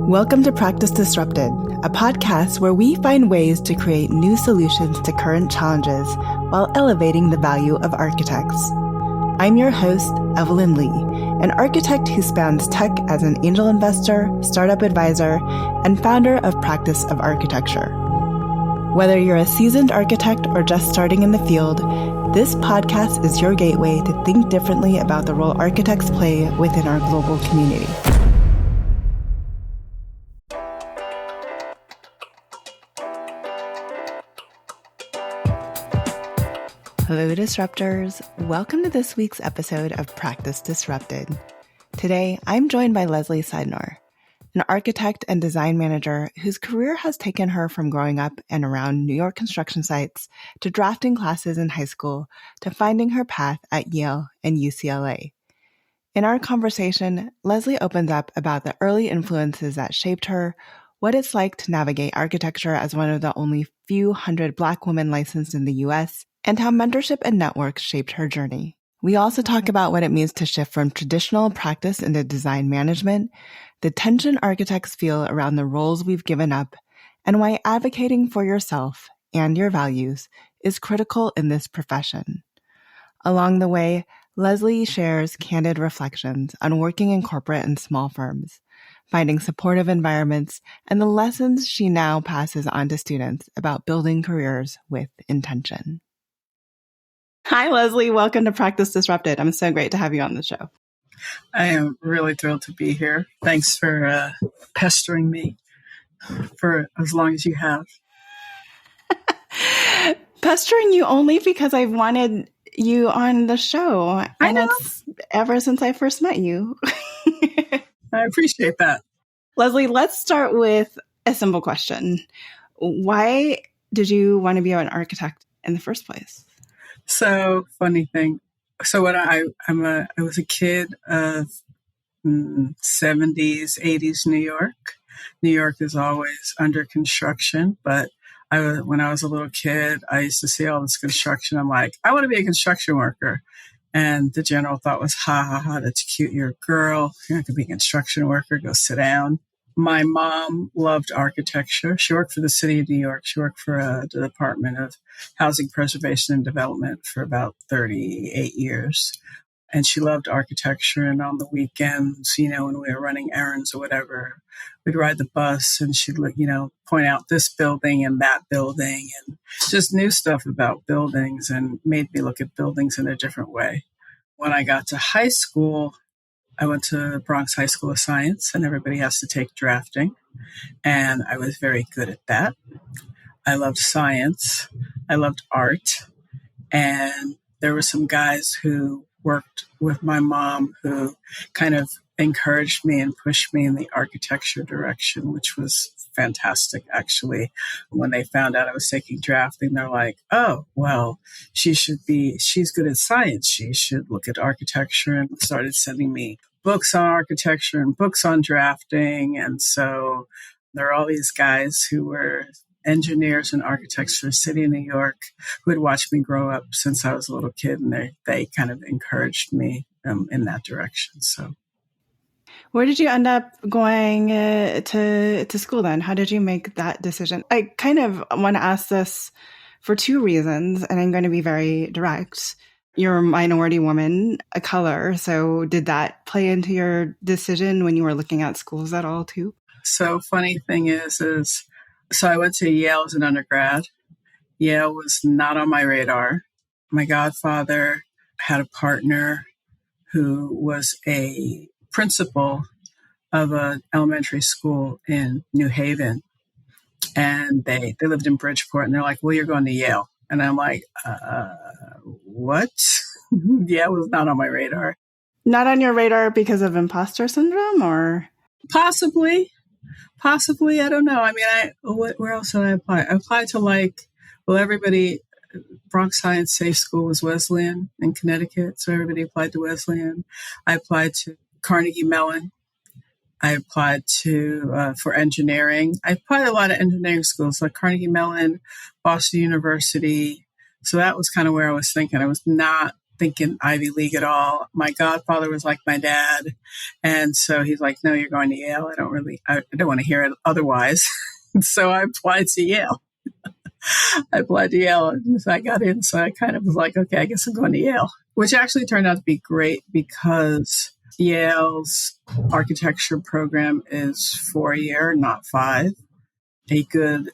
Welcome to Practice Disrupted, a podcast where we find ways to create new solutions to current challenges while elevating the value of architects. I'm your host, Evelyn Lee, an architect who spans tech as an angel investor, startup advisor, and founder of Practice of Architecture. Whether you're a seasoned architect or just starting in the field, this podcast is your gateway to think differently about the role architects play within our global community. Hello, Disruptors. Welcome to this week's episode of Practice Disrupted. Today, I'm joined by Leslie Sydnor, an architect and design manager whose career has taken her from growing up and around New York construction sites to drafting classes in high school to finding her path at Yale and UCLA. In our conversation, Leslie opens up about the early influences that shaped her, what it's like to navigate architecture as one of the only few hundred Black women licensed in the U.S., and how mentorship and networks shaped her journey. We also talk about what it means to shift from traditional practice into design management, the tension architects feel around the roles we've given up, and why advocating for yourself and your values is critical in this profession. Along the way, Leslie shares candid reflections on working in corporate and small firms, finding supportive environments, and the lessons she now passes on to students about building careers with intention. Hi, Leslie. Welcome to Practice Disrupted. I'm so great to have you on the show. I am really thrilled to be here. Thanks for pestering me for as long as you have. Pestering you only because I've wanted you on the show. I know. It's ever since I first met you. I appreciate that. Leslie, let's start with a simple question. Why did you want to be an architect in the first place? So, funny thing. So when I was a kid of 70s, 80s New York. New York is always under construction, but when I was a little kid, I used to see all this construction. I'm like, I want to be a construction worker. And the general thought was, ha, ha, ha, that's cute. You're a girl. You're not going to be a construction worker. Go sit down. My mom loved architecture. She worked for the city of New York. She worked for the Department of Housing Preservation and Development for about 38 years. And she loved architecture. And on the weekends, when we were running errands or whatever, we'd ride the bus and she'd, point out this building and that building and just new stuff about buildings and made me look at buildings in a different way. When I got to high school, I went to Bronx High School of Science, and everybody has to take drafting. And I was very good at that. I loved science. I loved art. And there were some guys who worked with my mom who kind of encouraged me and pushed me in the architecture direction, which was fantastic, actually. When they found out I was taking drafting, they're like, oh, well, she's good at science. She should look at architecture, and started sending me books on architecture and books on drafting. And so there are all these guys who were engineers and architects for the city of New York who had watched me grow up since I was a little kid, and they kind of encouraged me in that direction. So, where did you end up going to school then? How did you make that decision? I kind of want to ask this for two reasons, and I'm going to be very direct. You're a minority woman, a color. So did that play into your decision when you were looking at schools at all too? So funny thing is so I went to Yale as an undergrad. Yale was not on my radar. My godfather had a partner who was a principal of an elementary school in New Haven. And they lived in Bridgeport, and they're like, well, you're going to Yale. And I'm like, what? Yale was not on my radar. Not on your radar because of imposter syndrome, or? Possibly. I don't know. I mean, where else did I apply? I applied to everybody, Bronx Science Safe School was Wesleyan in Connecticut. So everybody applied to Wesleyan. I applied to Carnegie Mellon. I applied for engineering. I applied to a lot of engineering schools like Carnegie Mellon, Boston University. So that was kind of where I was thinking. I was not thinking Ivy League at all. My godfather was like my dad. And so he's like, no, you're going to Yale. I don't want to hear it otherwise. So I applied to Yale. And so I got in. So I kind of was like, okay, I guess I'm going to Yale, which actually turned out to be great because Yale's architecture program is 4-year, not 5. A good,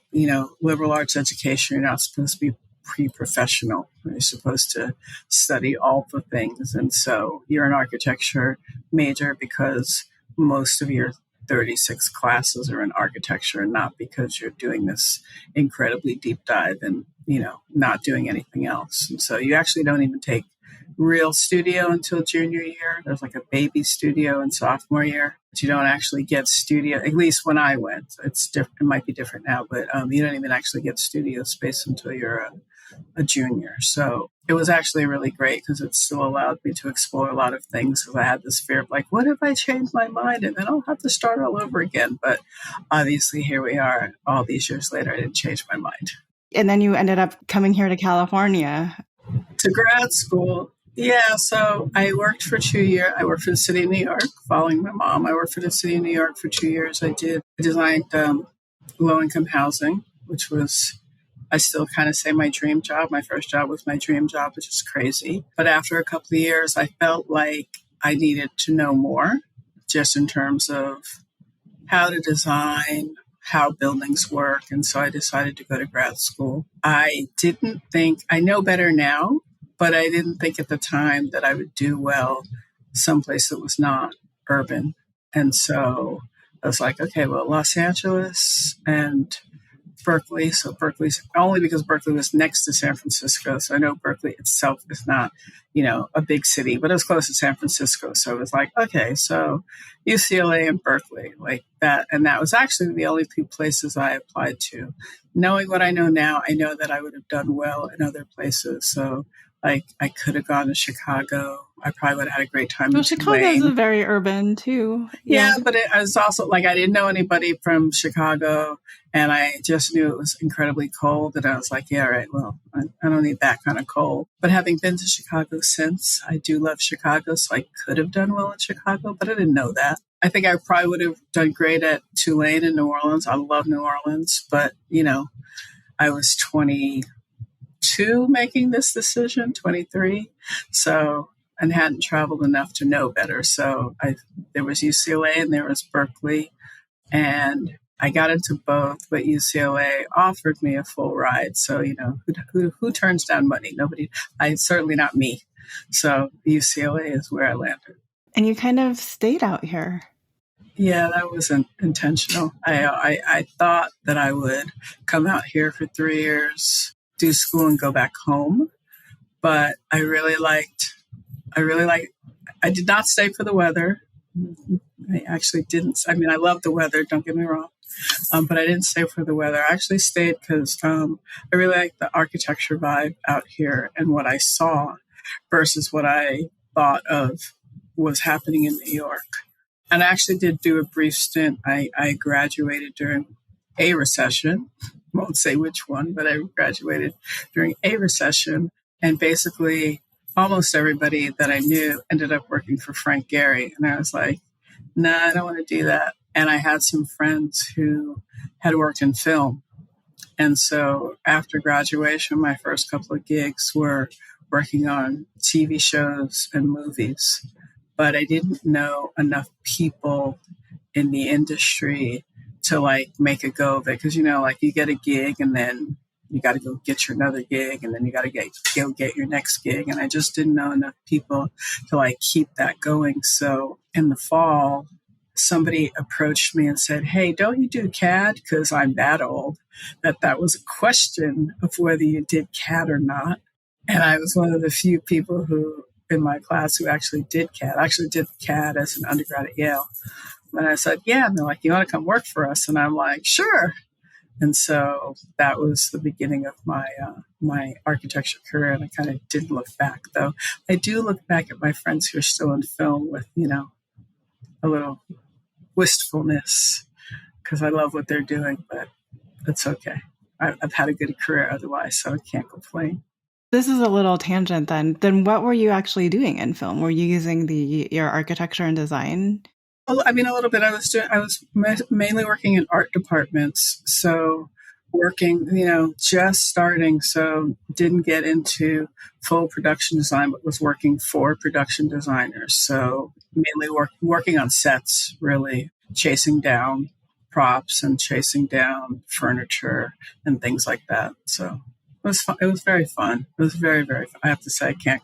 liberal arts education, you're not supposed to be pre-professional. You're supposed to study all the things. And so you're an architecture major because most of your 36 classes are in architecture and not because you're doing this incredibly deep dive and, not doing anything else. And so you actually don't even take real studio until junior year. There's like a baby studio in sophomore year. But you don't actually get studio, at least when I went. It's different. It might be different now, but you don't even actually get studio space until you're a junior. So it was actually really great because it still allowed me to explore a lot of things. Because I had this fear of like, what if I change my mind and then I'll have to start all over again? But obviously here we are all these years later. I didn't change my mind. And then you ended up coming here to California. To grad school. Yeah, so I worked for 2 years. I worked for the city of New York, following my mom. I worked for the city of New York for 2 years. I designed low-income housing, which was, I still kind of say my dream job. My first job was my dream job, which is crazy. But after a couple of years, I felt like I needed to know more, just in terms of how to design, how buildings work. And so I decided to go to grad school. I know better now, but I didn't think at the time that I would do well someplace that was not urban. And so I was like, okay, well, Los Angeles and Berkeley. So Berkeley's only because Berkeley was next to San Francisco. So I know Berkeley itself is not, a big city, but it was close to San Francisco. So it was like, okay, so UCLA and Berkeley, like that. And that was actually the only 2 places I applied to. Knowing what I know now, I know that I would have done well in other places. So like I could have gone to Chicago. I probably would have had a great time. Well, Chicago is very urban too. Yeah, but it was also like I didn't know anybody from Chicago, and I just knew it was incredibly cold. And I was like, yeah, right, well, I don't need that kind of cold. But having been to Chicago since, I do love Chicago, so I could have done well in Chicago, but I didn't know that. I think I probably would have done great at Tulane in New Orleans. I love New Orleans, but, I was 22 making this decision, 23. So, and hadn't traveled enough to know better. So there was UCLA and there was Berkeley, and I got into both, but UCLA offered me a full ride. So, who turns down money? Nobody. Certainly not me. So UCLA is where I landed. And you kind of stayed out here. Yeah, that wasn't intentional. I thought that I would come out here for 3 years, do school and go back home. But I did not stay for the weather. I actually didn't. I mean, I love the weather, don't get me wrong. But I didn't stay for the weather. I actually stayed because I really like the architecture vibe out here and what I saw versus what I thought of was happening in New York. And I actually did do a brief stint. I graduated during a recession. Won't say which one, but I graduated during a recession. And basically, almost everybody that I knew ended up working for Frank Gehry. And I was like, nah, I don't want to do that. And I had some friends who had worked in film. And so after graduation, my first couple of gigs were working on TV shows and movies. But I didn't know enough people in the industry to like make a go of it. Because, like you get a gig and then you got to go get your another gig, and then you got to go get your next gig. And I just didn't know enough people to like keep that going. So in the fall, somebody approached me and said, hey, don't you do CAD? Because I'm that old that was a question of whether you did CAD or not. And I was one of the few people who in my class who actually did CAD. I actually did CAD as an undergrad at Yale. And I said, yeah. And they're like, you want to come work for us? And I'm like, sure. And so that was the beginning of my my architecture career. And I kind of didn't look back, though. I do look back at my friends who are still in film with, a little wistfulness because I love what they're doing, but it's okay. I've had a good career otherwise, so I can't complain. This is a little tangent then. Then what were you actually doing in film? Were you using your architecture and design? I mean, a little bit. I was mainly working in art departments. So working, just starting. So didn't get into full production design, but was working for production designers. So mainly working on sets, really chasing down props and chasing down furniture and things like that. So it was fun. It was very fun. It was very, very fun. I have to say, I can't.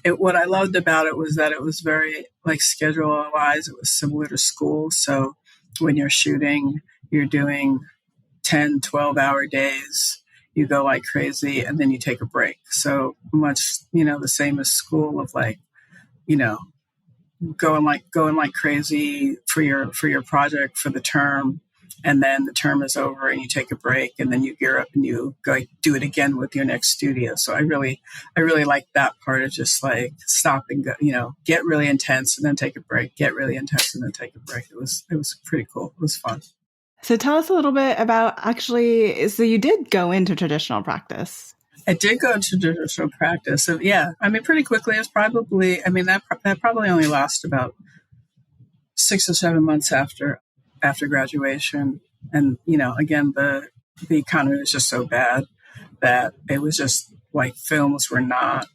What I loved about it was that it was very, like, schedule wise, it was similar to school. So when you're shooting, you're doing 10, 12-hour days. You go like crazy and then you take a break. So much, the same as school of like, you know, going like crazy for your project for the term, and then the term is over and you take a break and then you gear up and you go do it again with your next studio. So I really like that part of just like stop and go, get really intense and then take a break, get really intense and then take a break. It was pretty cool. It was fun. So tell us a little bit about actually, so you did go into traditional practice. I did go into traditional practice. So yeah, I mean, pretty quickly. It was probably, I mean, that probably only lasted about 6 or 7 months after graduation. And, again, the economy was just so bad that it was just like films were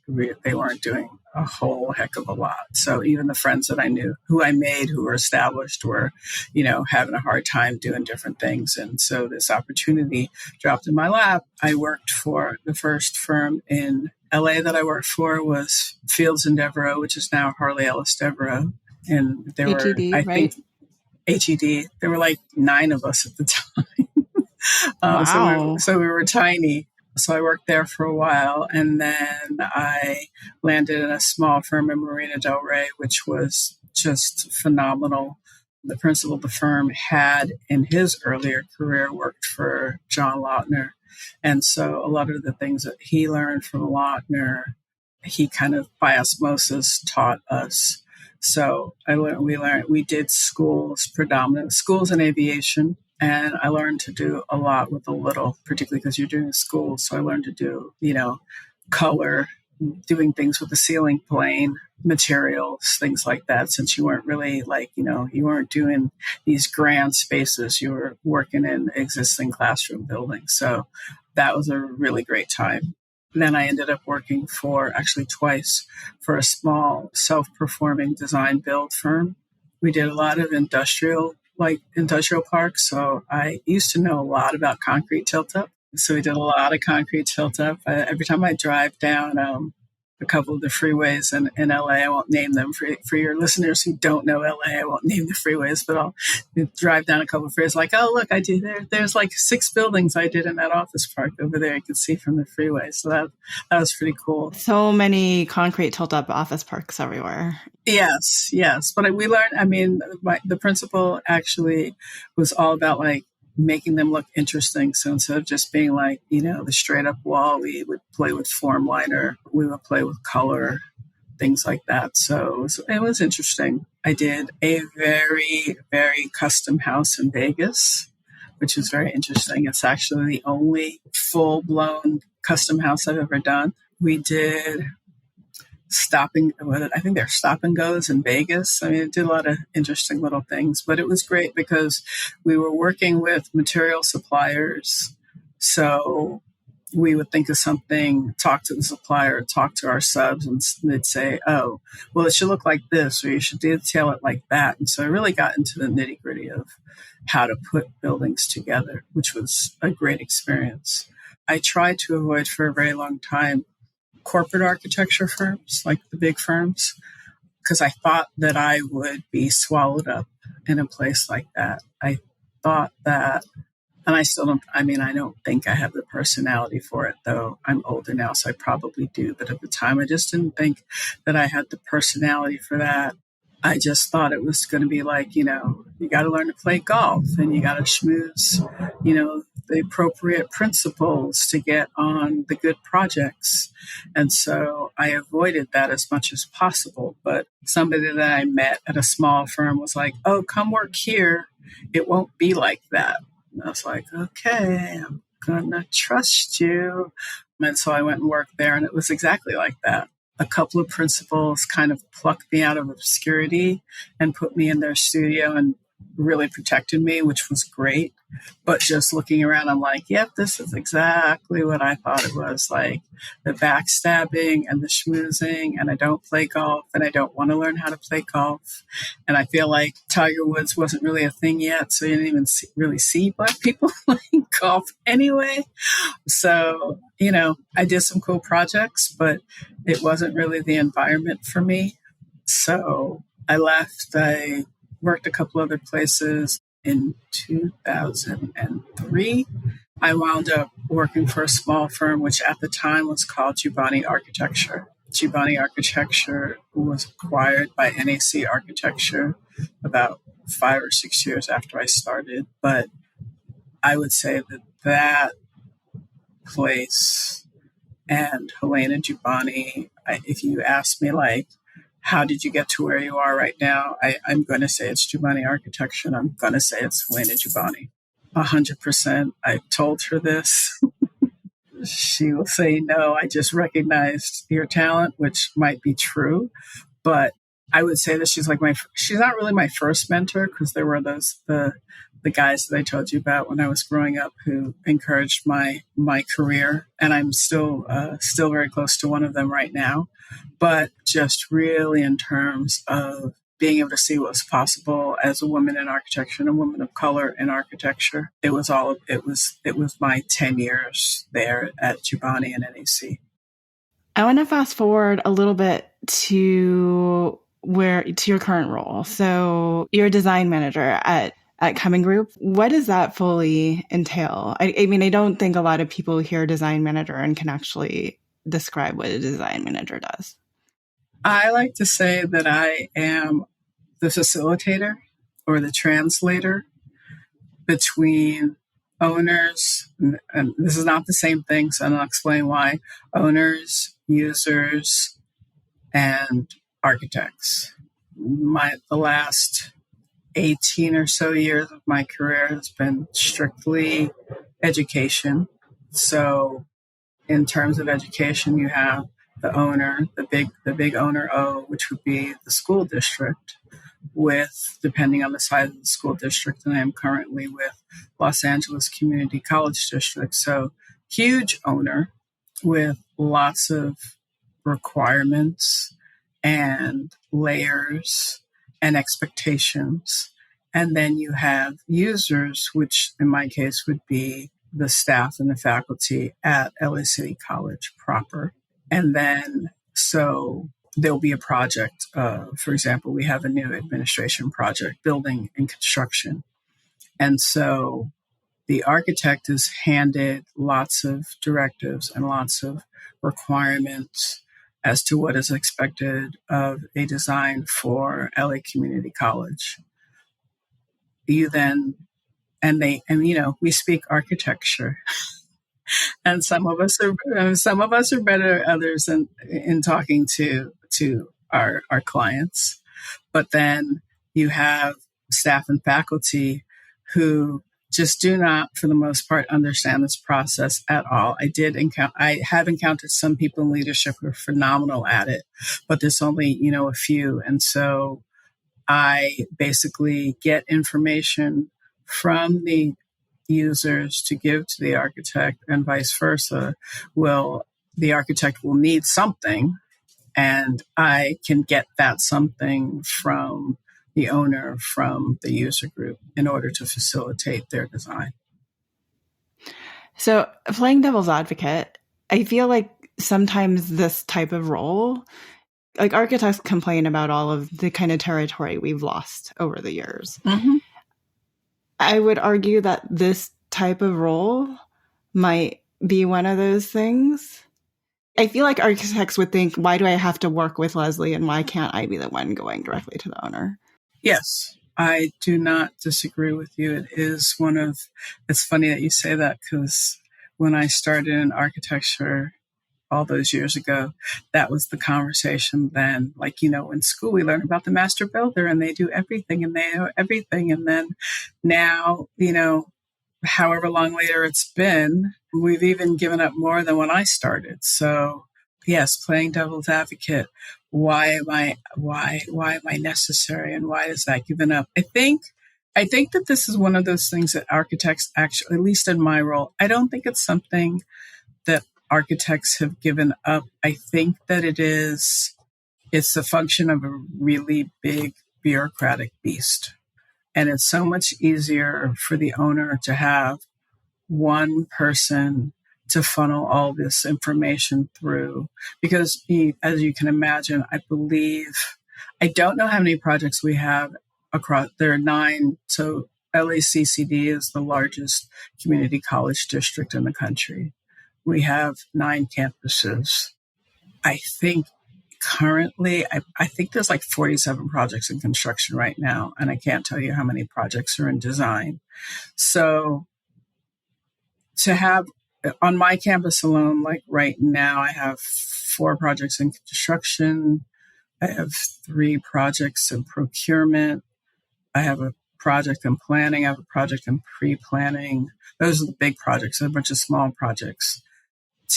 they weren't doing a whole heck of a lot. So even the friends that I knew who I made, who were established, were, having a hard time doing different things. And so this opportunity dropped in my lap. I worked for the first firm in LA that I worked for was Fields and Devereaux, which is now Harley Ellis Devereaux. And there were, HED, right? think, HED. There were like 9 of us at the time. Wow. So we were tiny. So I worked there for a while, and then I landed in a small firm in Marina Del Rey, which was just phenomenal. The principal of the firm had, in his earlier career, worked for John Lautner. And so a lot of the things that he learned from Lautner, he kind of by osmosis taught us. So we did schools, predominant schools in aviation. And I learned to do a lot with a little, particularly because you're doing school. So I learned to do, color, doing things with the ceiling plane, materials, things like that. Since you weren't really you weren't doing these grand spaces, you were working in existing classroom buildings. So that was a really great time. And then I ended up working actually twice, for a small self-performing design build firm. We did a lot of industrial parks. So I used to know a lot about concrete tilt up. So we did a lot of concrete tilt up. Every time I drive down a couple of the freeways in LA, I won't name them for your listeners who don't know LA. I won't name the freeways, but I'll drive down a couple of freeways like, oh, look, I did there's like 6 buildings I did in that office park over there. You can see from the freeway. So that was pretty cool. So many concrete tilt up office parks everywhere. Yes. But we learned, I mean, the principal actually was all about like making them look interesting. So instead of just being like, the straight up wall, we would play with form liner, we would play with color, things like that. So it was interesting. I did a very, very custom house in Vegas, which is very interesting. It's actually the only full blown custom house I've ever done. We did I think they're stop and goes in Vegas. I mean, it did a lot of interesting little things, but it was great because we were working with material suppliers. So we would think of something, talk to the supplier, talk to our subs, and they'd say, oh, well, it should look like this, or you should detail it like that. And so I really got into the nitty gritty of how to put buildings together, which was a great experience. I tried to avoid for a very long time corporate architecture firms, like the big firms, because I thought that I would be swallowed up in a place like that. I thought that, and I still don't, I don't think I have the personality for it, though I'm older now, so I probably do. But at the time, I just didn't think that I had the personality for that. I just thought it was going to be like, you got to learn to play golf and you got to schmooze, the appropriate principles to get on the good projects. And so I avoided that as much as possible. But somebody that I met at a small firm was like, oh, come work here. It won't be like that. And I was like, okay, I'm going to trust you. And so I went and worked there, and it was exactly like that. A couple of principals kind of plucked me out of obscurity and put me in their studio and really protected me, which was great. But just looking around, I'm like, yep, this is exactly what I thought it was, like the backstabbing and the schmoozing, and I don't play golf, and I don't want to learn how to play golf. And I feel like Tiger Woods wasn't really a thing yet, so you didn't even really see Black people playing golf anyway. So, I did some cool projects, but it wasn't really the environment for me. So I left. I worked a couple other places. In 2003, I wound up working for a small firm, which at the time was called Jubany Architecture. Jubany Architecture was acquired by NAC Architecture about 5 or 6 years after I started. But I would say that place and Helena Jubany, if you ask me, like, how did you get to where you are right now? I'm going to say it's Jubany Architecture, and I'm going to say it's Helena Jubany. 100%. I told her this. She will say, no, I just recognized your talent, which might be true. But I would say that she's not really my first mentor, because there were the guys that I told you about when I was growing up who encouraged my career. And I'm still very close to one of them right now. But just really in terms of being able to see what was possible as a woman in architecture and a woman of color in architecture, it was my 10 years there at Jubany and NAC. I want to fast forward a little bit to your current role. So you're a design manager at Cumming Group. What does that fully entail? I mean, I don't think a lot of people hear design manager and can actually describe what a design manager does. I like to say that I am the facilitator or the translator between owners, and this is not the same thing, so I'll explain why, owners, users, and architects. The last 18 or so years of my career has been strictly education. So in terms of education, you have the owner, the big owner O, which would be the school district, with, depending on the size of the school district, and I am currently with Los Angeles Community College District. So huge owner with lots of requirements and layers and expectations. And then you have users, which in my case would be the staff and the faculty at LA City College proper. And then, so there'll be a project. For example, we have a new administration project, building and construction. And so the architect is handed lots of directives and lots of requirements as to what is expected of a design for LA Community College. We speak architecture. And some of us are better, others in talking to our clients. But then you have staff and faculty who just do not, for the most part, understand this process at all. I have encountered some people in leadership who are phenomenal at it, but there's only, a few. And so I basically get information from the users to give to the architect, and vice versa. The architect will need something, and I can get that something from the owner, from the user group, in order to facilitate their design. So playing devil's advocate, I feel like sometimes this type of role, like architects complain about all of the kind of territory we've lost over the years. Mm-hmm. I would argue that this type of role might be one of those things. I feel like architects would think, why do I have to work with Leslie, and why can't I be the one going directly to the owner? Yes, I do not disagree with you. It's funny that you say that, because when I started in architecture all those years ago, that was the conversation then. Like, in school we learn about the master builder, and they do everything, and they know everything. And then now, however long later it's been, we've even given up more than when I started. So yes, playing devil's advocate. Why am I necessary, and why is that given up? I think that this is one of those things that architects actually, at least in my role, I don't think it's something that architects have given up. I think that it's a function of a really big bureaucratic beast. And it's so much easier for the owner to have one person to funnel all this information through. Because as you can imagine, I don't know how many projects we have across, there are 9. So LACCD is the largest community college district in the country. We have 9 campuses. I think currently, I think there's like 47 projects in construction right now, and I can't tell you how many projects are in design. So to have on my campus alone, like right now, I have 4 projects in construction. I have 3 projects in procurement. I have a project in planning. I have a project in pre-planning. Those are the big projects, a bunch of small projects.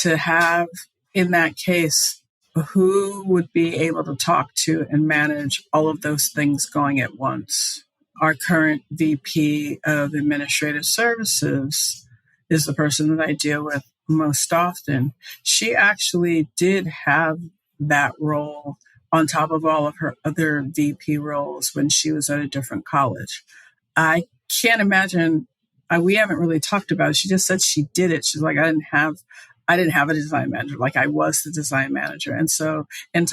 To have, in that case, who would be able to talk to and manage all of those things going at once? Our current VP of Administrative Services is the person that I deal with most often. She actually did have that role on top of all of her other VP roles when she was at a different college. I can't imagine, we haven't really talked about it. She just said she did it. She's like, I didn't have a design manager. Like, I was the design manager. And so,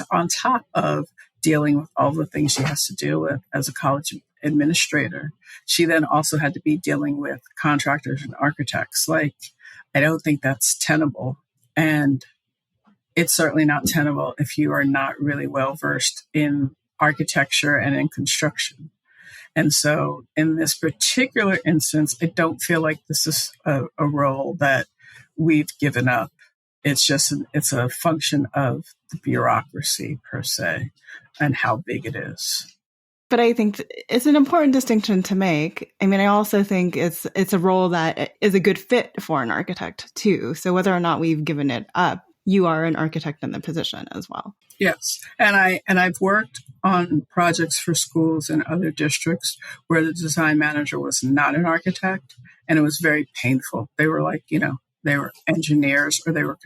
on top of dealing with all the things she has to deal with as a college administrator, she then also had to be dealing with contractors and architects. Like, I don't think that's tenable. And it's certainly not tenable if you are not really well versed in architecture and in construction. And so in this particular instance, I don't feel like this is a role that we've given up. It's just, it's a function of the bureaucracy per se and how big it is. But I think it's an important distinction to make. I mean, I also think it's a role that is a good fit for an architect too. So whether or not we've given it up, you are an architect in the position as well. Yes. And I've worked on projects for schools in other districts where the design manager was not an architect, and it was very painful. They were like, they were engineers, or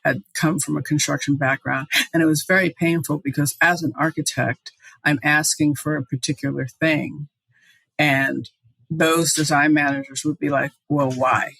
had come from a construction background. And it was very painful because as an architect, I'm asking for a particular thing. And those design managers would be like, well, why?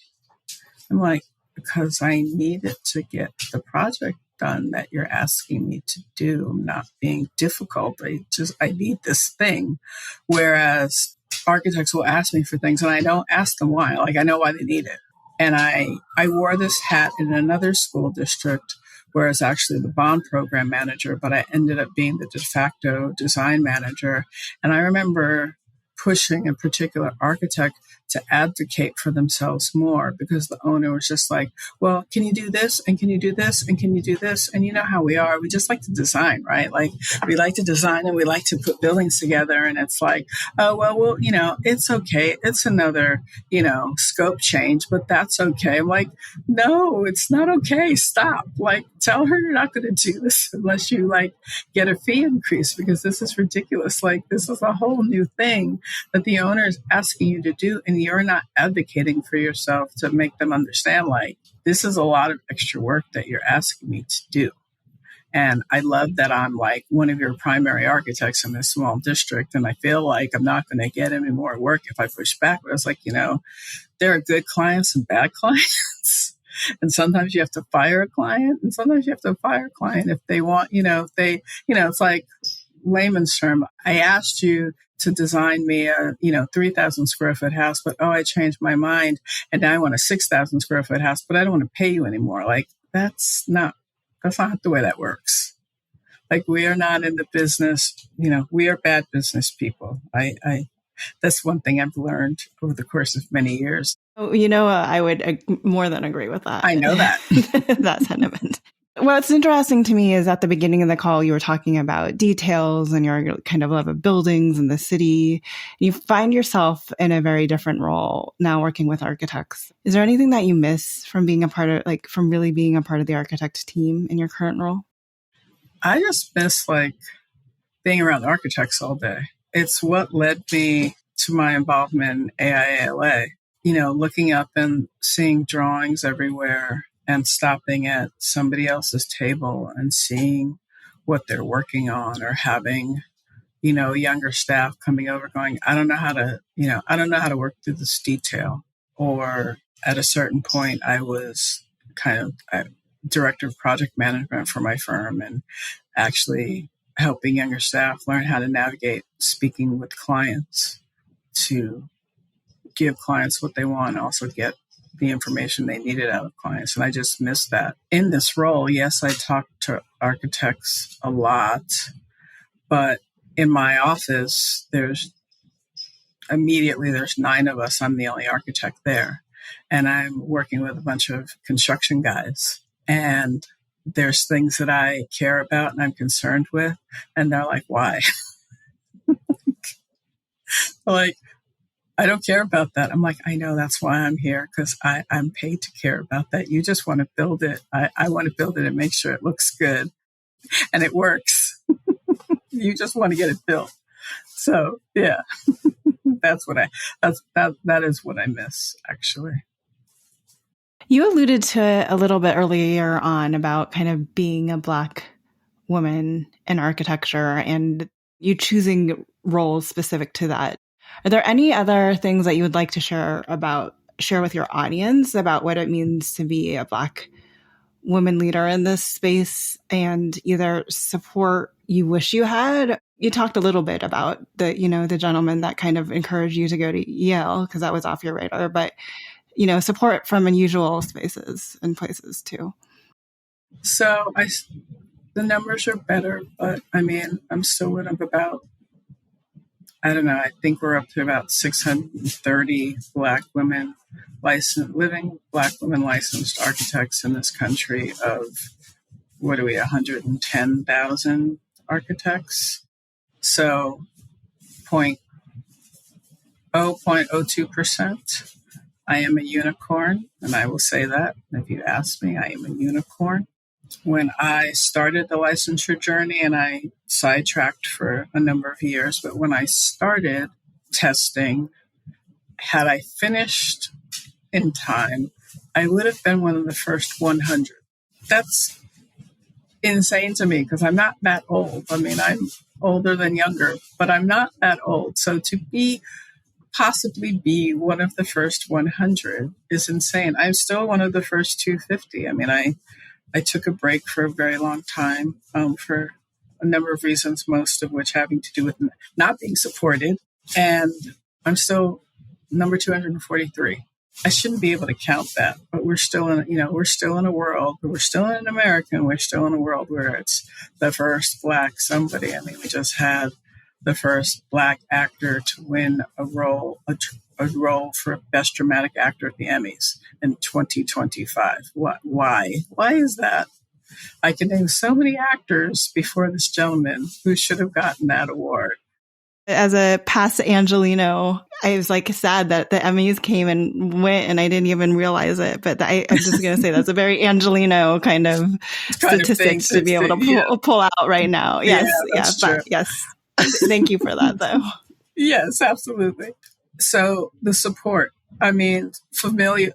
I'm like, because I need it to get the project done that you're asking me to do. I'm not being difficult. I need this thing. Whereas architects will ask me for things and I don't ask them why. Like, I know why they need it. And I wore this hat in another school district where I was actually the bond program manager, but I ended up being the de facto design manager. And I remember pushing a particular architect to advocate for themselves more, because the owner was just like, well, can you do this? And can you do this? And can you do this? And you know how we are. We just like to design, right? Like, we like to design and we like to put buildings together. And it's like, oh, well, it's okay. It's another, scope change, but that's okay. I'm like, no, it's not okay. Stop. Like, tell her you're not going to do this unless you get a fee increase, because this is ridiculous. Like, this is a whole new thing that the owner is asking you to do, and you're not advocating for yourself to make them understand, like, this is a lot of extra work that you're asking me to do. And I love that I'm like one of your primary architects in this small district, and I feel like I'm not going to get any more work if I push back. But it's like, there are good clients and bad clients. And sometimes you have to fire a client, and sometimes you have to fire a client if they want, it's like layman's term. I asked you to design me a, 3,000 square foot house, but I changed my mind and now I want a 6,000 square foot house, but I don't want to pay you anymore. Like, that's not the way that works. Like, we are not in the business, we are bad business people. That's one thing I've learned over the course of many years. I would more than agree with that. I know that. That sentiment. What's interesting to me is at the beginning of the call, you were talking about details and your kind of love of buildings and the city. You find yourself in a very different role now working with architects. Is there anything that you miss from being a part of, like, from really being a part of the architect team in your current role? I just miss being around architects all day. It's what led me to my involvement in AIALA. Looking up and seeing drawings everywhere and stopping at somebody else's table and seeing what they're working on, or having, younger staff coming over going, I don't know how to work through this detail. Or at a certain point, I was kind of director of project management for my firm, and actually helping younger staff learn how to navigate speaking with clients, to give clients what they want, and also get the information they needed out of clients. And I just missed that. In this role, yes, I talk to architects a lot, but in my office, there's 9 of us. I'm the only architect there. And I'm working with a bunch of construction guys. And there's things that I care about and I'm concerned with. And they're like, why? Like, I don't care about that. I'm like, I know, that's why I'm here, because I'm paid to care about that. You just want to build it. I want to build it and make sure it looks good and it works. You just want to get it built. So yeah, that is what I miss, actually. You alluded to a little bit earlier on about kind of being a Black woman in architecture and you choosing roles specific to that. Are there any other things that you would like to share with your audience about what it means to be a Black woman leader in this space, and either support you wish you had? You talked a little bit about the gentleman that kind of encouraged you to go to Yale because that was off your radar, but support from unusual spaces and places too. So the numbers are better, but I mean, I'm still at about, I don't know, I think we're up to about 630 Black women licensed architects in this country of, 110,000 architects. So 0.02%. I am a unicorn, and I will say that. If you ask me, I am a unicorn. When I started the licensure journey, and I sidetracked for a number of years, but when I started testing, had I finished in time, I would have been one of the first 100. That's insane to me because I'm not that old. I mean, I'm older than younger, but I'm not that old. So to possibly be one of the first 100 is insane. I'm still one of the first 250. I mean, I took a break for a very long time for a number of reasons, most of which having to do with not being supported. And I'm still number 243. I shouldn't be able to count that, but we're still in a world, we're still in America, and we're still in a world where it's the first Black somebody. I mean, we just had the first Black actor to win a role for Best Dramatic Actor at the Emmys in 2025. Why? Why is that? I can name so many actors before this gentleman who should have gotten that award. As a past Angelino, I was sad that the Emmys came and went and I didn't even realize it. But I'm just going to say that's a very Angelino kind of statistic to be able to pull out right now. Yes. Yes. Thank you for that, though. Yes, absolutely. So the support, I mean, family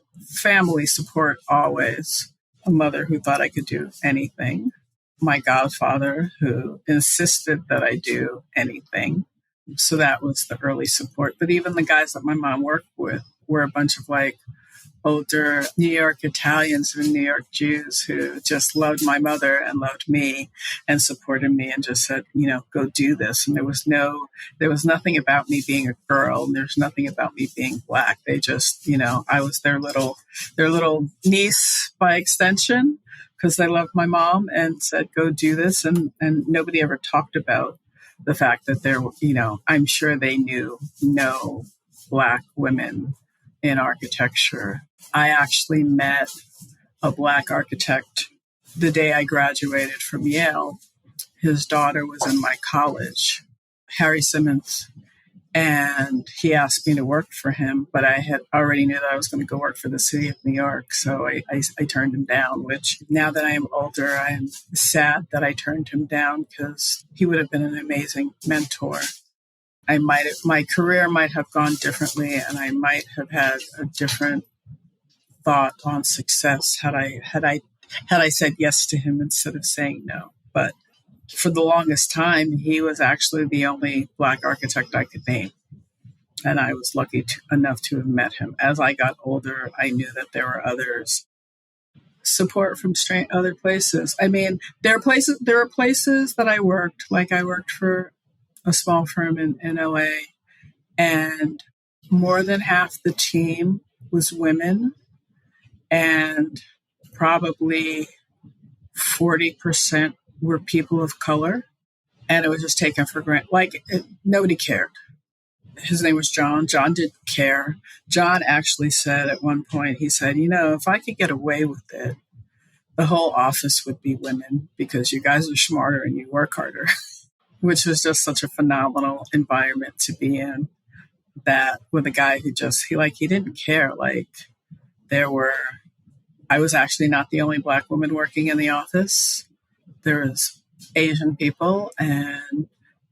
support always. A mother who thought I could do anything. My godfather who insisted that I do anything. So that was the early support. But even the guys that my mom worked with were a bunch of older New York Italians and New York Jews who just loved my mother and loved me and supported me and just said, go do this. And there was nothing about me being a girl, and there's nothing about me being Black. They just, I was their little niece by extension, because they loved my mom and said, go do this. And nobody ever talked about the fact that there, I'm sure they knew no Black women in architecture. I actually met a Black architect the day I graduated from Yale, his daughter was in my college, Harry Simmons, and he asked me to work for him, but I had already knew that I was going to go work for the city of New York. So I turned him down, which now that I am older, I am sad that I turned him down because he would have been an amazing mentor. My career might have gone differently, and I might have had a different thought on success had I said yes to him instead of saying no. But for the longest time, he was actually the only Black architect I could name. And I was lucky enough to have met him. As I got older, I knew that there were others. Support from other places. I mean, there are places that I worked, like I worked for a small firm in LA, and more than half the team was women, and probably 40% were people of color. And it was just taken for granted. Nobody cared. His name was John. John didn't care. John actually said at one point, he said, if I could get away with it, the whole office would be women because you guys are smarter and you work harder, which was just such a phenomenal environment to be in. That with a guy who he didn't care. I was actually not the only Black woman working in the office. There was Asian people and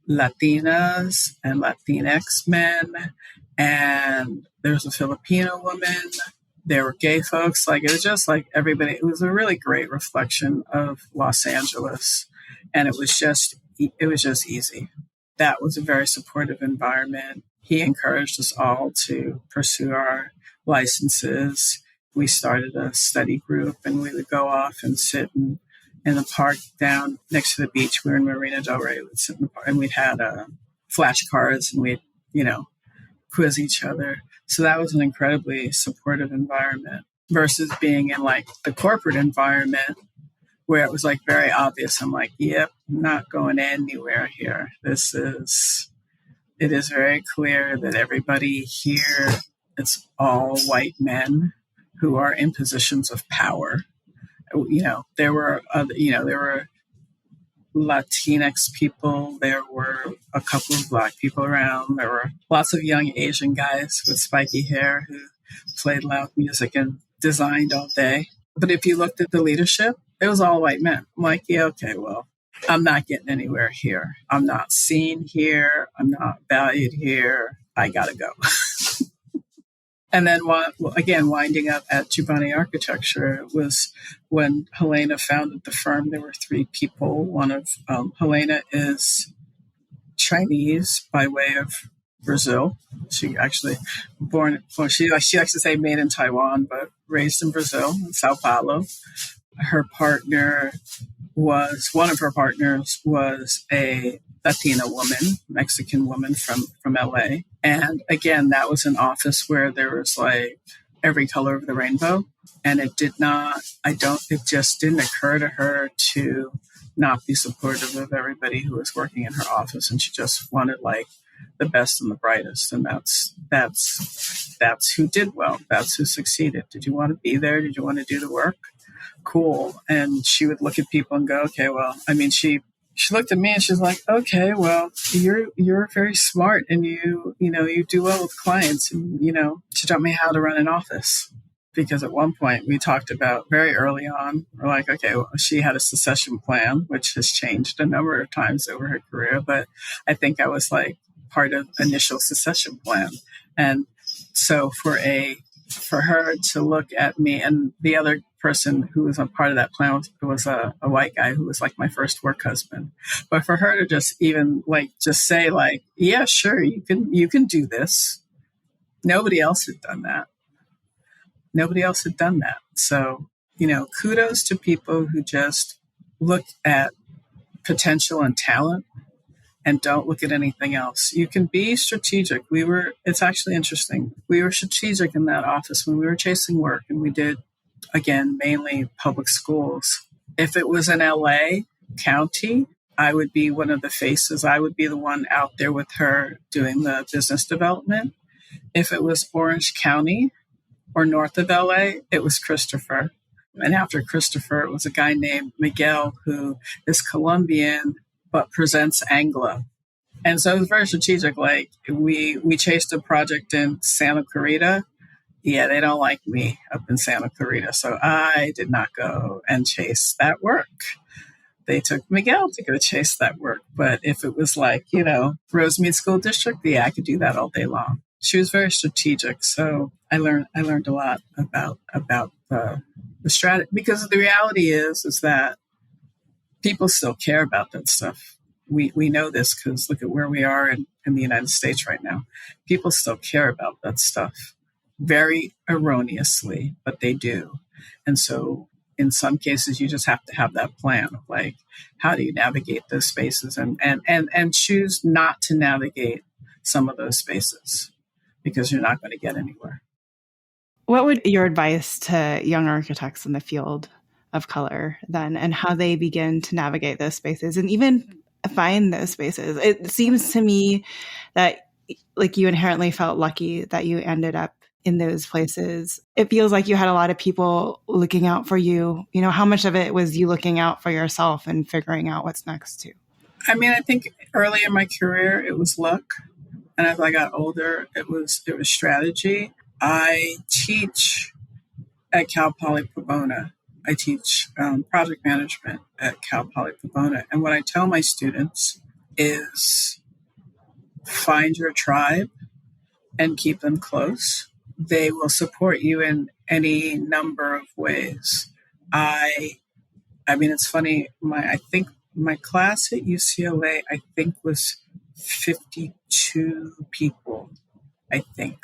Latinas and Latinx men, and there was a Filipino woman. There were gay folks. It was just like everybody. It was a really great reflection of Los Angeles, and it was just easy. That was a very supportive environment. He encouraged us all to pursue our licenses. We started a study group, and we would go off and sit in the park down next to the beach. We were in Marina Del Rey. We'd sit in the park, and we'd had flashcards, and we'd, quiz each other. So that was an incredibly supportive environment versus being in the corporate environment where it was very obvious. I'm yep, I'm not going anywhere here. It is very clear that everybody here, it's all white men who are in positions of power. There were Latinx people. There were a couple of Black people around. There were lots of young Asian guys with spiky hair who played loud music and designed all day. But if you looked at the leadership, it was all white men. I'm yeah, okay, well, I'm not getting anywhere here. I'm not seen here. I'm not valued here. I gotta go. And then, again, winding up at Jubany Architecture was when Helena founded the firm. There were three people. One of Helena is Chinese by way of Brazil. She actually she likes to say made in Taiwan, but raised in Brazil, in Sao Paulo. One of her partners was a Latina woman, Mexican woman from LA. And again, that was an office where there was every color of the rainbow. And it just didn't occur to her to not be supportive of everybody who was working in her office. And she just wanted the best and the brightest. And that's who did well. That's who succeeded. Did you want to be there? Did you want to do the work? Cool. And she would look at people and go, okay, well, she looked at me and she's like, okay, well, you're very smart and you do well with clients. And, she taught me how to run an office. Because at one point we talked about very early on, we're okay, well, she had a succession plan, which has changed a number of times over her career. But I think I was part of initial succession plan. And so for her to look at me, and the other person who was a part of that plan was a white guy who was my first work husband. But for her to just even just say yeah, sure, you can do this. Nobody else had done that. So, kudos to people who just look at potential and talent and don't look at anything else. You can be strategic. It's actually interesting. We were strategic in that office when we were chasing work, and we did, again, mainly public schools. If it was in LA County, I would be one of the faces. I would be the one out there with her doing the business development. If it was Orange County or north of LA, it was Christopher. And after Christopher, it was a guy named Miguel, who is Colombian but presents Anglo. And so it was very strategic. Like we chased a project in Santa Clarita. Yeah, they don't like me up in Santa Clarita. So I did not go and chase that work. They took Miguel to go chase that work. But if it was like, Rosemead School District, yeah, I could do that all day long. She was very strategic. So I learned a lot about the strategy, because the reality is that people still care about that stuff. We know this because look at where we are in the United States right now. People still care about that stuff very erroneously, but they do. And so in some cases, you just have to have that plan of like, how do you navigate those spaces and choose not to navigate some of those spaces because you're not going to get anywhere. What would your advice to young architects in the field of color then, and how they begin to navigate those spaces and even find those spaces? It seems to me that like you inherently felt lucky that you ended up in those places. It feels like you had a lot of people looking out for you. How much of it was you looking out for yourself and figuring out what's next too? I mean, I think early in my career, it was luck. And as I got older, it was strategy. I teach at Cal Poly Pomona. I teach project management at Cal Poly Pomona. And what I tell my students is find your tribe and keep them close. They will support you in any number of ways. I mean, it's funny. I think my class at UCLA, was 52 people. I think.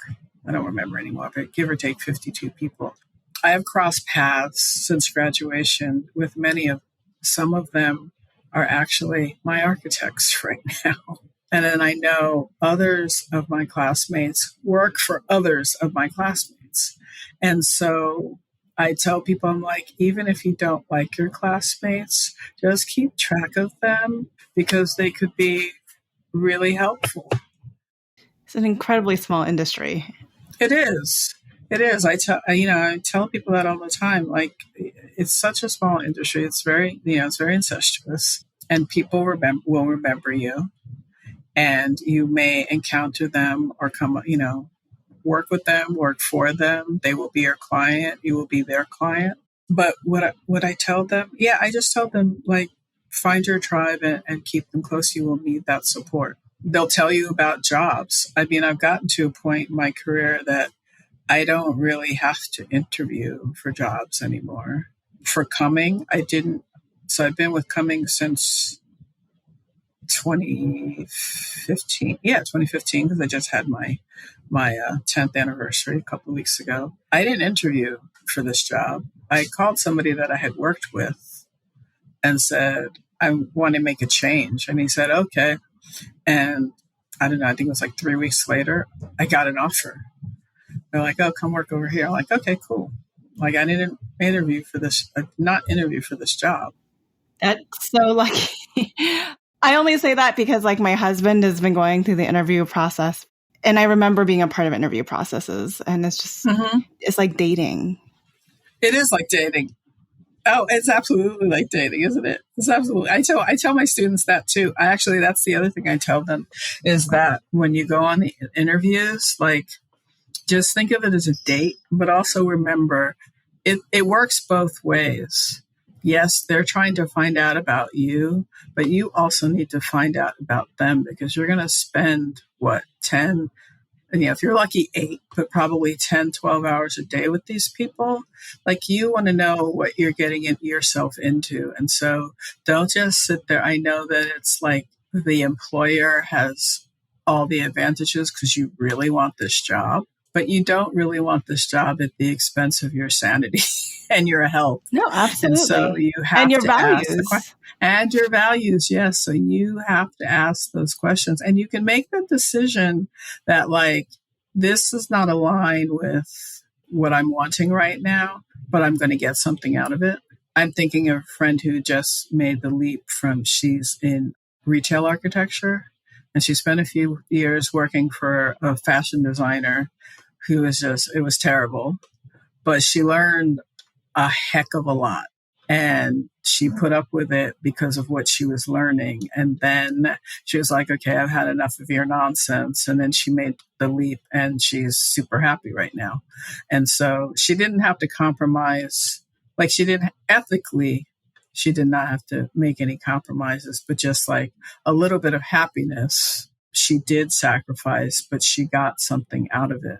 I don't remember anymore, but give or take 52 people. I have crossed paths since graduation with some of them are actually my architects right now. And then I know others of my classmates work for others of my classmates. And so I tell people, I'm like, even if you don't like your classmates, just keep track of them because they could be really helpful. It's an incredibly small industry. It is. It is. I tell people that all the time. Like, it's such a small industry. It's very, it's very incestuous, and people will remember you, and you may encounter them or come, work with them, work for them. They will be your client. You will be their client. But what I tell them, I just tell them, like, find your tribe and keep them close. You will need that support. They'll tell you about jobs. I mean, I've gotten to a point in my career that I don't really have to interview for jobs anymore. For Cumming, I didn't. So I've been with Cumming since 2015. Yeah, 2015, because I just had my 10th anniversary a couple of weeks ago. I didn't interview for this job. I called somebody that I had worked with and said, I want to make a change. And he said, okay. And I don't know, I think it was like 3 weeks later, I got an offer. They're like, oh, come work over here. I'm like, okay, cool. Like, I didn't interview for this, not interview for this job. That's so lucky. I only say that because like my husband has been going through the interview process, and I remember being a part of interview processes, and it's just, It's like dating. It is like dating. Oh, it's absolutely like dating, isn't it? It's absolutely. I tell my students that too. That's the other thing I tell them is that when you go on the interviews, like, just think of it as a date, but also remember it works both ways. Yes, they're trying to find out about you, but you also need to find out about them, because you're going to spend 10, and if you're lucky 8, but probably 10, 12 hours a day with these people. Like, you want to know what you're getting yourself into. And so don't just sit there. I know that it's like the employer has all the advantages because you really want this job, but you don't really want this job at the expense of your sanity and your health. No, absolutely. And so you have your to values. ask the question. And your values, yes. So you have to ask those questions. And you can make the decision that, like, this is not aligned with what I'm wanting right now, but I'm going to get something out of it. I'm thinking of a friend who just made the leap she's in retail architecture, and she spent a few years working for a fashion designer who was it was terrible. But she learned a heck of a lot. And she put up with it because of what she was learning. And then she was like, okay, I've had enough of your nonsense. And then she made the leap and she's super happy right now. And so she didn't have to compromise. Like she didn't ethically, she did not have to make any compromises, but just like a little bit of happiness, she did sacrifice, but she got something out of it.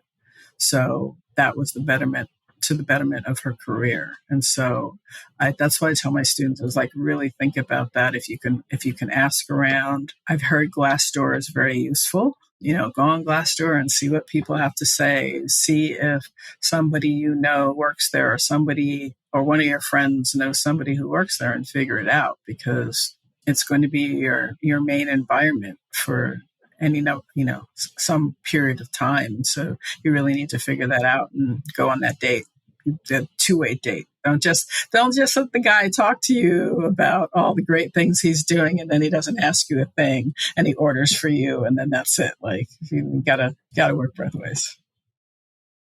So that was the betterment to the betterment of her career. And so that's why I tell my students is like, really think about that. If you can ask around. I've heard Glassdoor is very useful. Go on Glassdoor and see what people have to say. See if somebody works there, or somebody or one of your friends knows somebody who works there, and figure it out, because it's going to be your main environment for some period of time. So you really need to figure that out and go on that date, the two-way date. Don't just let the guy talk to you about all the great things he's doing, and then he doesn't ask you a thing, and he orders for you, and then that's it. Like, you gotta work both ways.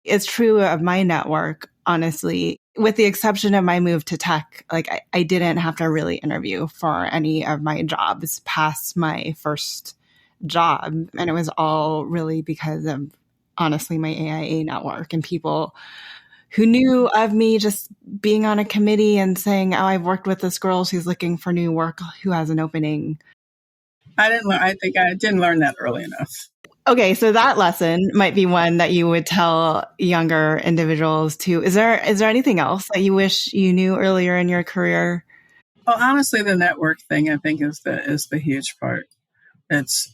It's true of my network, honestly, with the exception of my move to tech. Like I didn't have to really interview for any of my jobs past my first job. And it was all really because of, honestly, my AIA network and people who knew of me just being on a committee and saying, oh, I've worked with this girl. She's looking for new work. Who has an opening? I think I didn't learn that early enough. Okay, so that lesson might be one that you would tell younger individuals too. Is there anything else that you wish you knew earlier in your career? Well, honestly, the network thing, I think, is the huge part. It's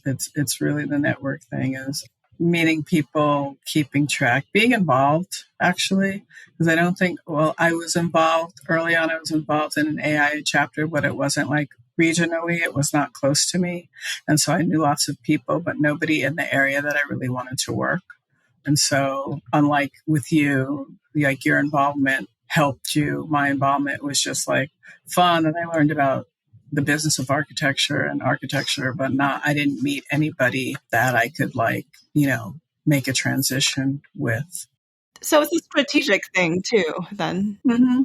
really the network thing, is meeting people, keeping track, being involved, actually. Because I don't think, I was involved early on. I was involved in an AI chapter, but it wasn't like regionally. It was not close to me. And so I knew lots of people, but nobody in the area that I really wanted to work. And so unlike with you, like your involvement helped you, my involvement was just like fun. And I learned about the business of architecture, but I didn't meet anybody that I could make a transition with. So it's a strategic thing too, then. Mm-hmm.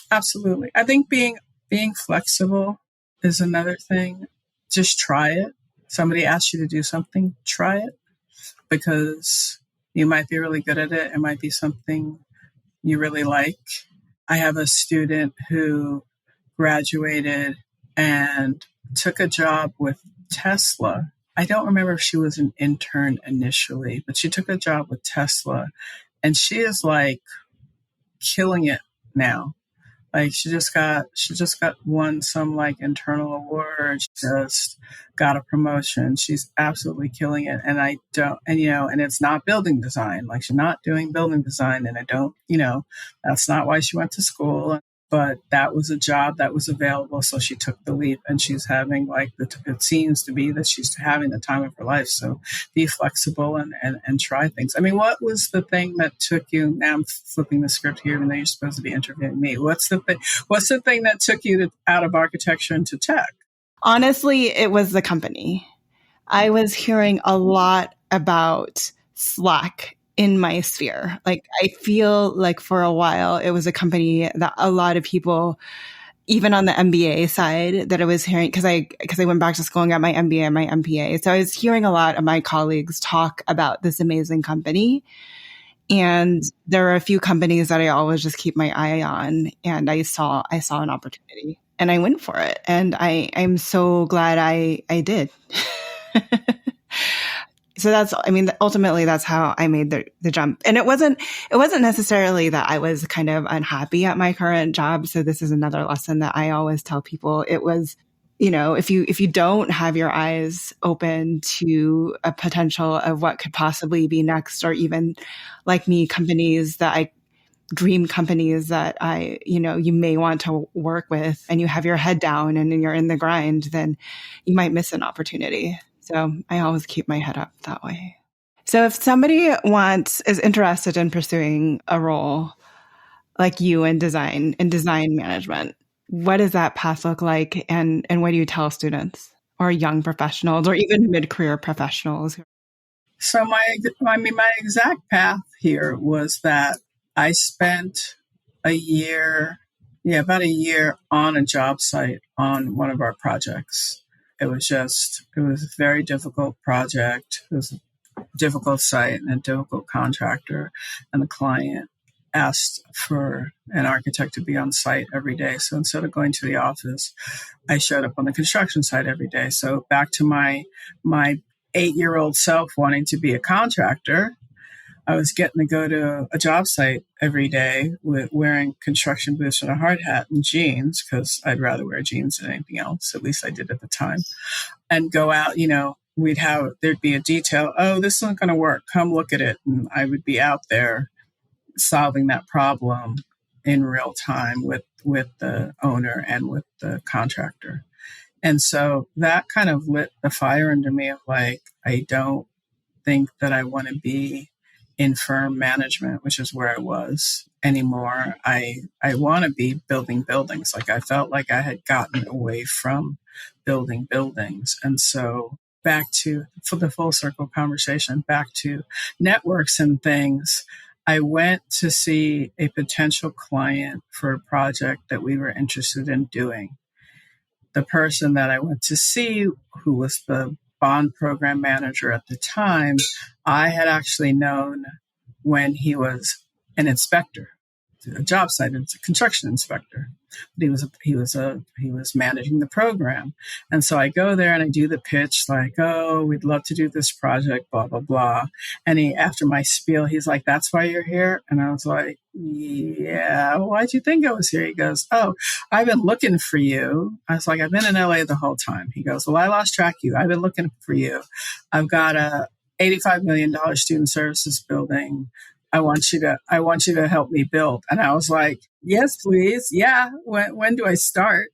Absolutely. I think being flexible is another thing. Just try it. Somebody asks you to do something, try it, because you might be really good at it. It might be something you really like. I have a student who graduated and took a job with Tesla. I don't remember if she was an intern initially, but she took a job with Tesla, and she is like killing it now. Like she just got won some like internal award. She just got a promotion. She's absolutely killing it. And and it's not building design. Like she's not doing building design. And that's not why she went to school. But that was a job that was available. So she took the leap, and she's having it seems to be that she's having the time of her life. So be flexible and try things. I mean, what was the thing that took you? Now I'm flipping the script here, even though you're supposed to be interviewing me. What's the thing that took you out of architecture into tech? Honestly, it was the company. I was hearing a lot about Slack in my sphere. Like, I feel like for a while, it was a company that a lot of people, even on the MBA side, that I was hearing, because I went back to school and got my MBA and my MPA. So I was hearing a lot of my colleagues talk about this amazing company. And there are a few companies that I always just keep my eye on. And I saw an opportunity and I went for it. And I'm so glad I did. So ultimately that's how I made the jump. And it wasn't necessarily that I was kind of unhappy at my current job. So this is another lesson that I always tell people. It was, if you don't have your eyes open to a potential of what could possibly be next, or even like me, dream companies that you may want to work with, and you have your head down and you're in the grind, then you might miss an opportunity. So I always keep my head up that way. So if somebody is interested in pursuing a role like you in design management, what does that path look like? And what do you tell students or young professionals or even mid-career professionals? So my exact path here was that I spent a year, about a year on a job site on one of our projects. It was a very difficult project. It was a difficult site and a difficult contractor. And the client asked for an architect to be on site every day. So instead of going to the office, I showed up on the construction site every day. So back to my 8-year-old self wanting to be a contractor, I was getting to go to a job site every day with wearing construction boots and a hard hat and jeans, because I'd rather wear jeans than anything else. At least I did at the time. And go out, there'd be a detail. Oh, this isn't going to work. Come look at it. And I would be out there solving that problem in real time with the owner and with the contractor. And so that kind of lit the fire under me of like, I don't think that I want to be in firm management, which is where I was, anymore. I want to be building buildings. Like I felt like I had gotten away from building buildings. And so back to, for the full circle conversation, back to networks and things, I went to see a potential client for a project that we were interested in doing. The person that I went to see, who was the bond program manager at the time, I had actually known when he was an inspector, a job site, a construction inspector. But he was managing the program. And so I go there and I do the pitch like, oh, we'd love to do this project, blah, blah, blah. And after my spiel, he's like, that's why you're here? And I was like, yeah, why'd you think I was here? He goes, oh, I've been looking for you. I was like, I've been in LA the whole time. He goes, well, I lost track of you. I've been looking for you. I've got a $85 million student services building. I want you to help me build. And I was like, yes, please. Yeah. When do I start?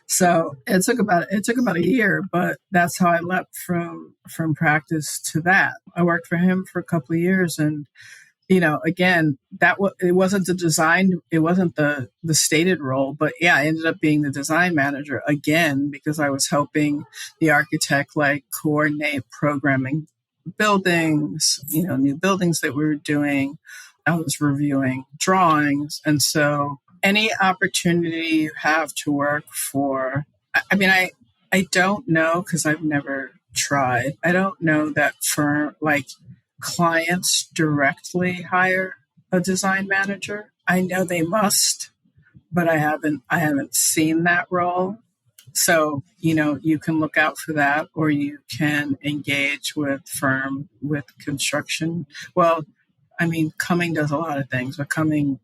So it took about a year, but that's how I leapt from practice to that. I worked for him for a couple of years, and again, it wasn't the design, it wasn't the stated role, but yeah, I ended up being the design manager again because I was helping the architect coordinate programming buildings, new buildings that we were doing. I was reviewing drawings. And so any opportunity you have to work for, I don't know, because I've never tried. I don't know that firm, clients directly hire a design manager. I know they must, but I haven't seen that role. So, you can look out for that, or you can engage with construction. Well, Cumming does a lot of things, but Cumming,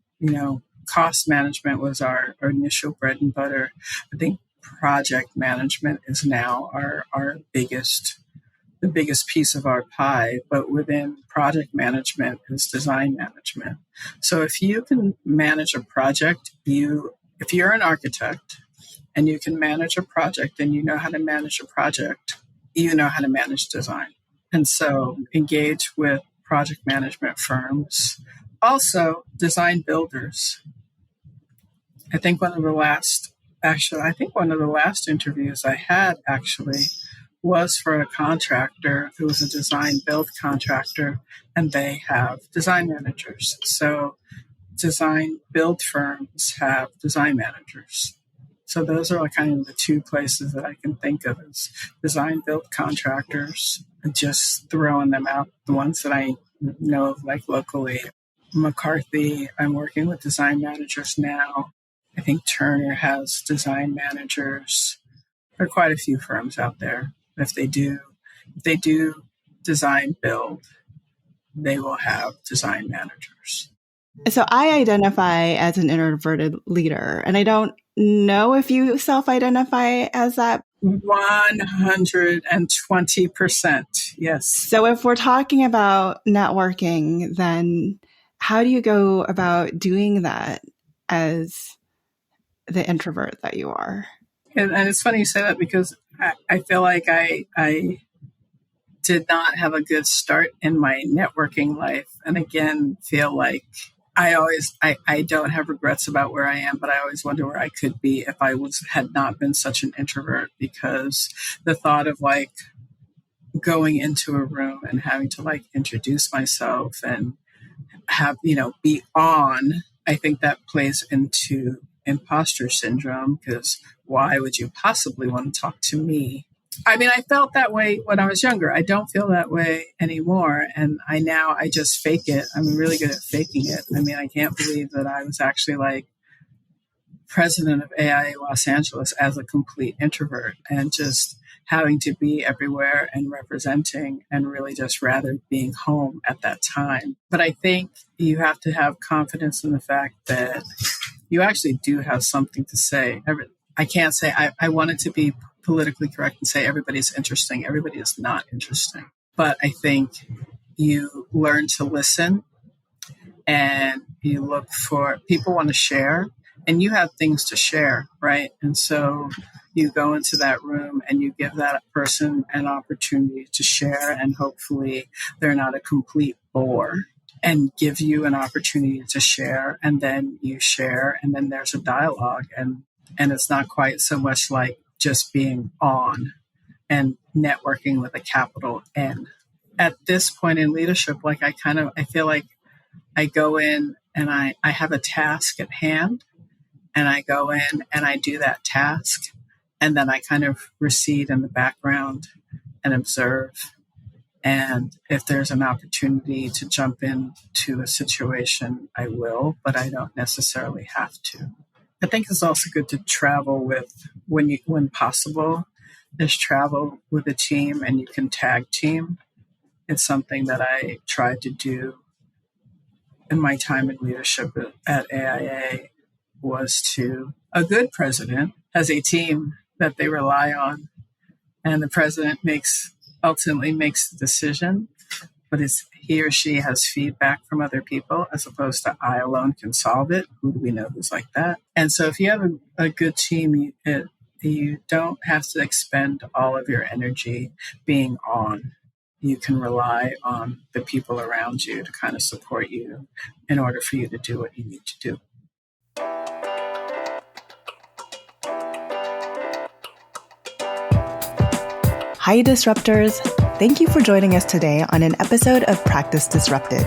cost management was our initial bread and butter. I think project management is now the biggest piece of our pie, but within project management is design management. So if you can manage a project, if you're an architect, and you can manage a project and you know how to manage a project, you know how to manage design. And so engage with project management firms. Also, design builders. I think one of the last interviews I had actually was for a contractor who was a design build contractor, and they have design managers. So design build firms have design managers. So those are kind of the two places that I can think of as design build contractors, and just throwing them out, the ones that I know of locally. McCarthy, I'm working with design managers now. I think Turner has design managers. There are quite a few firms out there. If they do design build, they will have design managers. So I identify as an introverted leader, and I don't know if you self-identify as that. 120%. Yes. So if we're talking about networking, then how do you go about doing that as the introvert that you are? And it's funny you say that, because I feel like I did not have a good start in my networking life. And again, feel like I don't have regrets about where I am, but I always wonder where I could be if I had not been such an introvert, because the thought of going into a room and having to introduce myself and have, be on I think that plays into imposter syndrome, because why would you possibly want to talk to me? I mean, I felt that way when I was younger. I don't feel that way anymore. And I just fake it. I'm really good at faking it. I mean, I can't believe that I was actually like president of AIA Los Angeles as a complete introvert and just having to be everywhere and representing, and really just rather being home at that time. But I think you have to have confidence in the fact that you actually do have something to say. I can't say I wanted to be politically correct and say everybody's interesting. Everybody is not interesting. But I think you learn to listen, and you look for people want to share, and you have things to share, right? And so you go into that room and you give that person an opportunity to share, and hopefully they're not a complete bore, and give you an opportunity to share, and then you share, and then there's a dialogue, and it's not quite so much like just being on and networking with a capital N. At this point in leadership, like I feel like I go in and I have a task at hand, and I go in and I do that task, and then I kind of recede in the background and observe. And if there's an opportunity to jump into a situation, I will, but I don't necessarily have to. I think it's also good to travel with, when possible, is travel with a team, and you can tag team. It's something that I tried to do in my time in leadership at AIA, was to, a good president has a team that they rely on, and the president ultimately makes the decision, but he or she has feedback from other people, as opposed to I alone can solve it. Who do we know who's like that? And so if you have a good team, you don't have to expend all of your energy being on. You can rely on the people around you to kind of support you in order for you to do what you need to do. Hi, Disruptors. Thank you for joining us today on an episode of Practice Disrupted.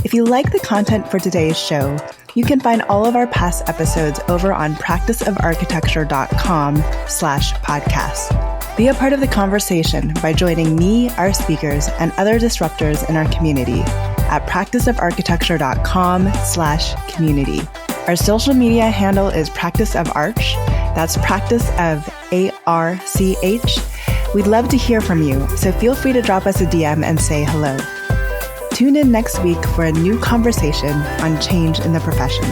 If you like the content for today's show, you can find all of our past episodes over on practiceofarchitecture.com/podcast. Be a part of the conversation by joining me, our speakers, and other disruptors in our community at practiceofarchitecture.com/community. Our social media handle is Practice of Arch. That's Practice of ARCH. We'd love to hear from you, so feel free to drop us a DM and say hello. Tune in next week for a new conversation on change in the profession.